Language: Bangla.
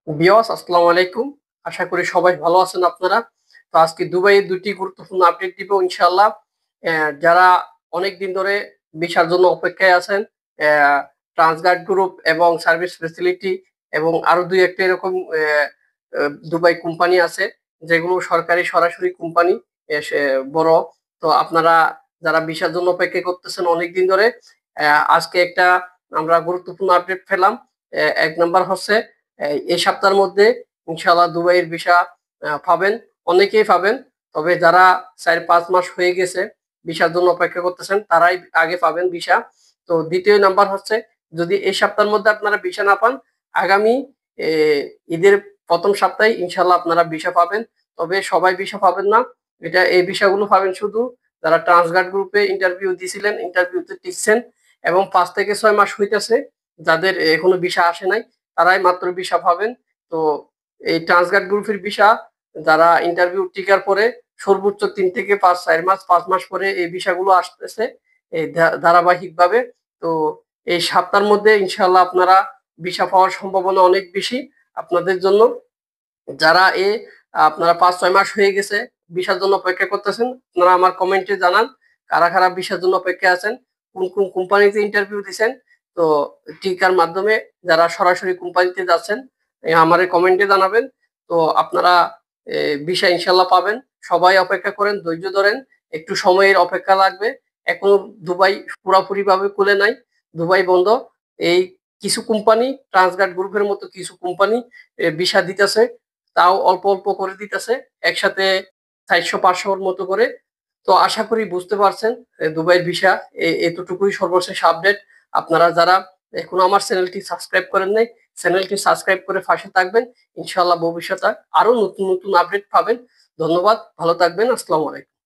বিয়স আসসালামু আলাইকুম। আশা করি সবাই ভালো আছেন আপনারা। তো আজকে দুবাইয়ের দুটি গুরুত্বপূর্ণ আপডেট দিব ইনশাআল্লাহ। যারা অনেক দিন ধরে ভিসার জন্য অপেক্ষায় আছেন, ট্রান্সগার্ড গ্রুপ এবং সার্ভিস ফ্যাসিলিটি এবং আরো দুই একটা এরকম দুবাই কোম্পানি আছে যেগুলো সরকারি সরাসরি কোম্পানি বড়। তো আপনারা যারা ভিসার জন্য অপেক্ষা করতেছেন অনেক দিন ধরে, আজকে একটা আমরা গুরুত্বপূর্ণ আপডেট পেলাম। এক নাম্বার হচ্ছে এই সপ্তাহের মধ্যে ইনশাআল্লাহ দুবাইয়ের ভিসা পাবেন, অনেকেই পাবেন। তবে যারা 4-5 মাস হয়ে গেছে ভিসার জন্য অপেক্ষা করতেছেন তারাই আগে পাবেন ভিসা। তো দ্বিতীয় নাম্বার হচ্ছে, যদি এই সপ্তাহের মধ্যে আপনারা ভিসা না পান, আগামী ঈদের প্রথম সপ্তাহে ইনশাআল্লাহ আপনারা ভিসা পাবেন। তবে সবাই ভিসা পাবেন না। এই ভিসাগুলো পাবেন শুধু যারা ট্রান্সগার্ড গ্রুপে ইন্টারভিউ দিয়েছিলেন, ইন্টারভিউতে টিকছেন এবং 5 থেকে 6 মাস হইতেছে যাদের এখনো ভিসা আসে নাই, তারাই মাত্র ভিসা পাবেন। তো এই ট্রান্সগার্ড গ্রুপের ভিসা যারা ইন্টারভিউ টিকার পরে সর্বোচ্চ 3 থেকে 4 মাস পরে এই ভিসাগুলো আসতেছে এই ধারাবাহিকভাবে। তো এই সপ্তাহের মধ্যে ইনশাআল্লাহ আপনারা ভিসা পাওয়ার সম্ভাবনা অনেক বেশি আপনাদের জন্য। যারা আপনারা 5-6 মাস হয়ে গেছে ভিসার জন্য অপেক্ষা করতেছেন, আপনারা আমার কমেন্টে জানান কারা কারা ভিসার জন্য অপেক্ষা আছেন, কোন কোন কোম্পানিতে ইন্টারভিউ দিছেন। তো টিকার মাধ্যমে যারা সরাসরি কোম্পানিতে যাচ্ছেন আমার কমেন্টে জানাবেন। তো আপনারা ভিসা ইনশাল্লাহ পাবেন। সবাই অপেক্ষা করেন, ধৈর্য ধরেন, একটু সময়ের অপেক্ষা লাগবে। এখনো দুবাই পুরাপুরি ভাবে খুলে নাই, দুবাই বন্ধ। এই কিছু কোম্পানি, ট্রান্সগার্ড গ্রুপের মতো কিছু কোম্পানি ভিসা দিতেছে, তাও অল্প অল্প করে দিতেছে, একসাথে 400-500 মতো করে। তো আশা করি বুঝতে পারছেন দুবাইয়ের ভিসা এতটুকুই সর্বশেষ আপডেট। আপনারা যারা এখনো আমার চ্যানেলটি সাবস্ক্রাইব করেন নাই, চ্যানেলটি সাবস্ক্রাইব করে পাশে থাকবেন। ইনশাআল্লাহ ভবিষ্যতে আরো নতুন নতুন আপডেট পাবেন। ধন্যবাদ, ভালো থাকবেন। আসসালামু আলাইকুম।